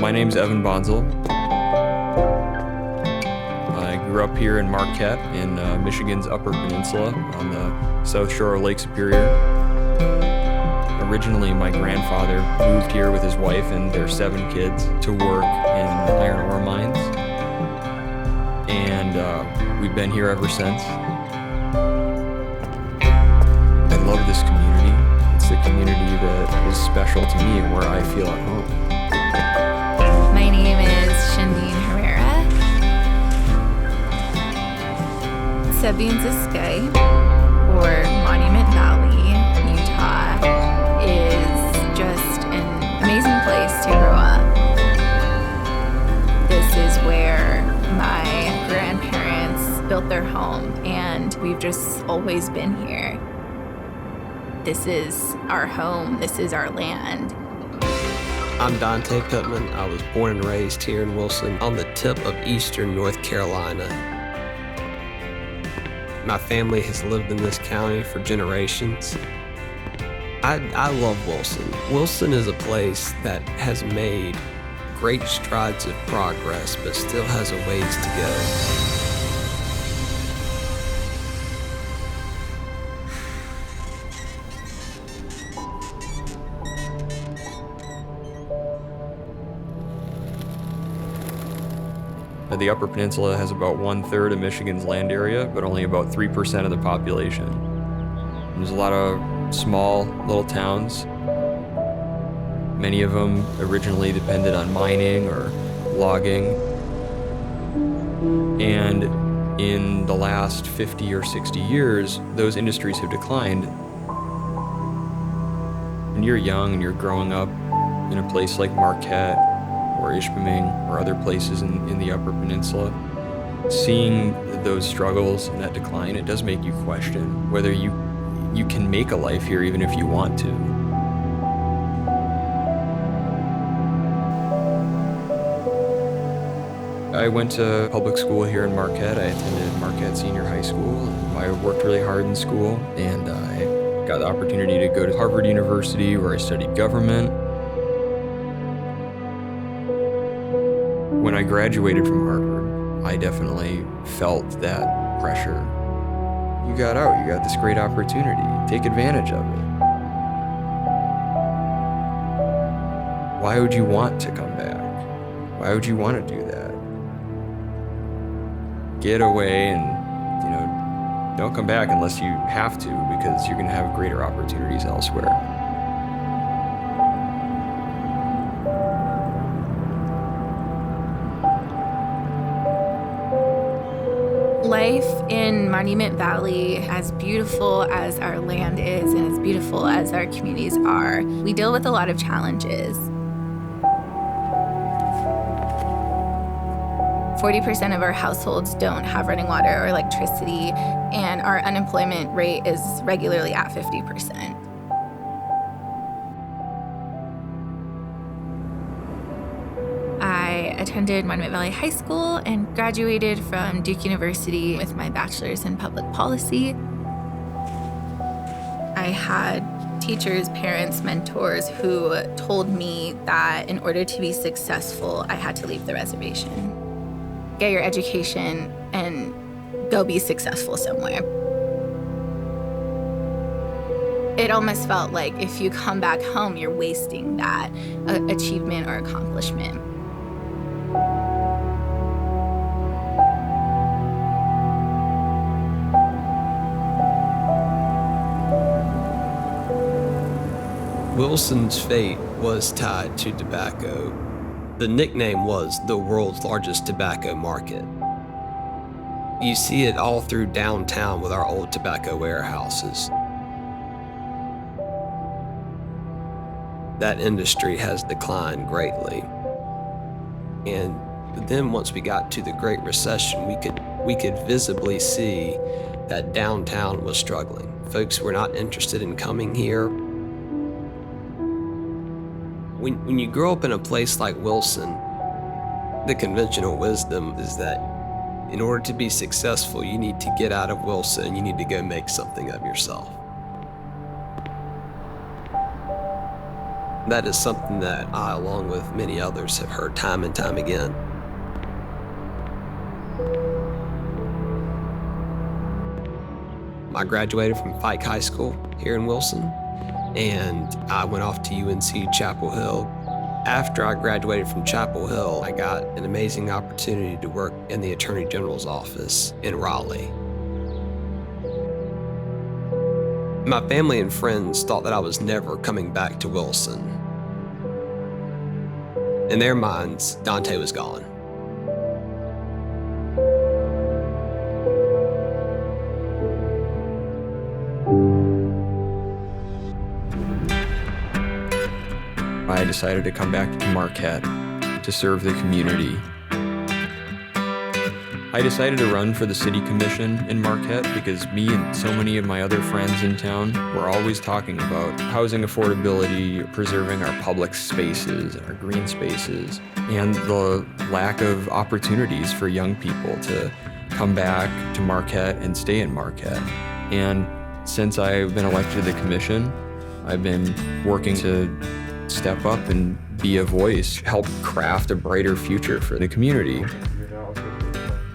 My name's Evan Bonzel. I grew up here in Marquette in Michigan's Upper Peninsula on the south shore of Lake Superior. Originally, my grandfather moved here with his wife and their 7 kids to work in iron ore mines. And we've been here ever since. I love this community. It's the community that is special to me and where I feel at home. My name is Shandine Herrera. Sebianziskay, or Monument Valley, Utah, is just an amazing place to grow up. This is where my grandparents built their home, and we've just always been here. This is our home. This is our land. I'm Dante Pittman. I was born and raised here in Wilson on the tip of eastern North Carolina. My family has lived in this county for generations. I love Wilson. Wilson is a place that has made great strides of progress, but still has a ways to go. The Upper Peninsula has about 1/3 of Michigan's land area, but only about 3% of the population. There's a lot of small little towns. Many of them originally depended on mining or logging. And in the last 50 or 60 years, those industries have declined. When you're young and you're growing up in a place like Marquette or Ishpeming or other places in the Upper Peninsula, seeing those struggles and that decline, it does make you question whether you can make a life here even if you want to. I went to public school here in Marquette. I attended Marquette Senior High School. I worked really hard in school, and I got the opportunity to go to Harvard University, where I studied government. When I graduated from Harvard, I definitely felt that pressure. You got out, you got this great opportunity, take advantage of it. Why would you want to come back? Why would you want to do that? Get away and, don't come back unless you have to, because you're gonna have greater opportunities elsewhere. Life in Monument Valley, as beautiful as our land is and as beautiful as our communities are, we deal with a lot of challenges. 40% of our households don't have running water or electricity, and our unemployment rate is regularly at 50%. I attended Monument Valley High School and graduated from Duke University with my bachelor's in public policy. I had teachers, parents, mentors who told me that in order to be successful, I had to leave the reservation. Get your education and go be successful somewhere. It almost felt like if you come back home, you're wasting that achievement or accomplishment. Wilson's fate was tied to tobacco. The nickname was the world's largest tobacco market. You see it all through downtown with our old tobacco warehouses. That industry has declined greatly. And then once we got to the Great Recession, we could visibly see that downtown was struggling. Folks were not interested in coming here. When you grow up in a place like Wilson, the conventional wisdom is that in order to be successful, you need to get out of Wilson and you need to go make something of yourself. That is something that I, along with many others, have heard time and time again. I graduated from Fike High School here in Wilson, and I went off to UNC Chapel Hill. After I graduated from Chapel Hill, I got an amazing opportunity to work in the Attorney General's office in Raleigh. My family and friends thought that I was never coming back to Wilson. In their minds, Dante was gone. I decided to come back to Marquette to serve the community. I decided to run for the city commission in Marquette because me and so many of my other friends in town were always talking about housing affordability, preserving our public spaces, our green spaces, and the lack of opportunities for young people to come back to Marquette and stay in Marquette. And since I've been elected to the commission, I've been working to step up and be a voice, help craft a brighter future for the community.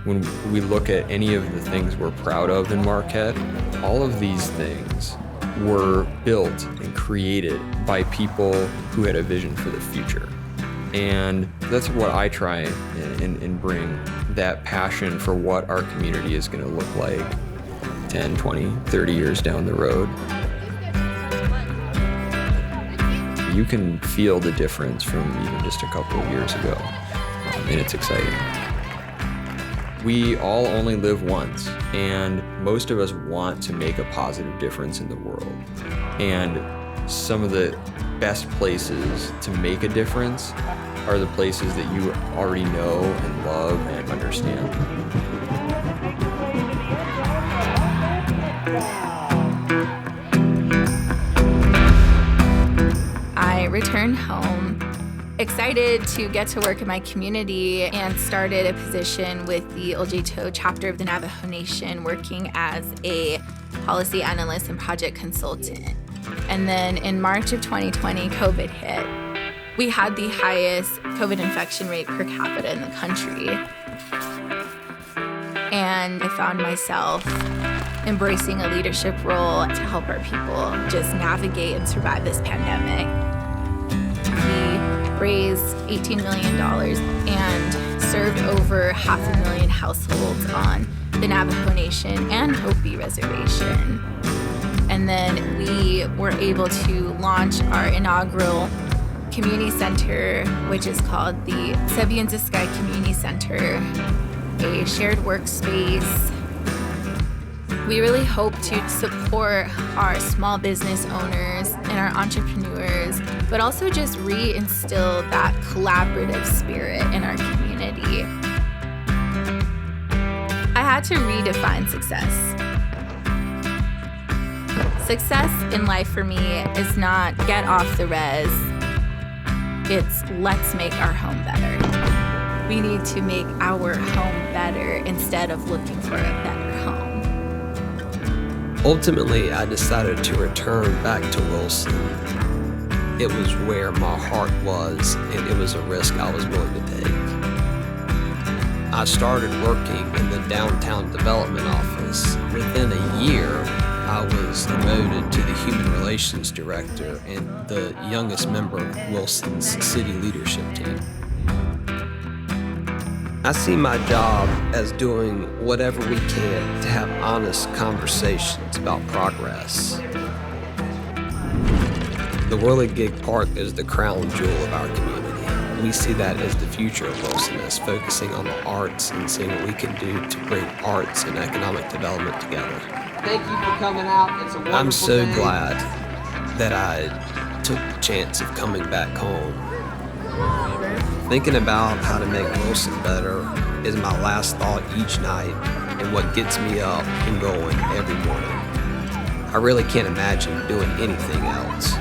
When we look at any of the things we're proud of in Marquette, all of these things were built and created by people who had a vision for the future. And that's what I try and bring, that passion for what our community is going to look like 10, 20, 30 years down the road. You can feel the difference from even just a couple of years ago, and it's exciting. We all only live once, and most of us want to make a positive difference in the world. And some of the best places to make a difference are the places that you already know and love and understand. I returned home, excited to get to work in my community, and started a position with the Oljito chapter of the Navajo Nation, working as a policy analyst and project consultant. And then in March of 2020, COVID hit. We had the highest COVID infection rate per capita in the country. And I found myself embracing a leadership role to help our people just navigate and survive this pandemic. We raised $18 million and served over 500,000 households on the Navajo Nation and Hopi Reservation. And then we were able to launch our inaugural community center, which is called the Sebian-Sky Community Center, a shared workspace. We really hope to support our small business owners and our entrepreneurs, but also just reinstill that collaborative spirit in our community. I had to redefine success. Success in life for me is not get off the res. It's let's make our home better. We need to make our home better instead of looking for a better home. Ultimately, I decided to return back to Wilson. It was where my heart was, and it was a risk I was willing to take. I started working in the downtown development office. Within a year, I was promoted to the Human Relations Director and the youngest member of Wilson's city leadership team. I see my job as doing whatever we can to have honest conversations about progress. The Whirligig Park is the crown jewel of our community. We see that as the future of Wilson, as focusing on the arts and seeing what we can do to bring arts and economic development together. Thank you for coming out. It's a wonderful I'm so day. glad that I took the chance of coming back home. Thinking about how to make Wilson better is my last thought each night and what gets me up and going every morning. I really can't imagine doing anything else.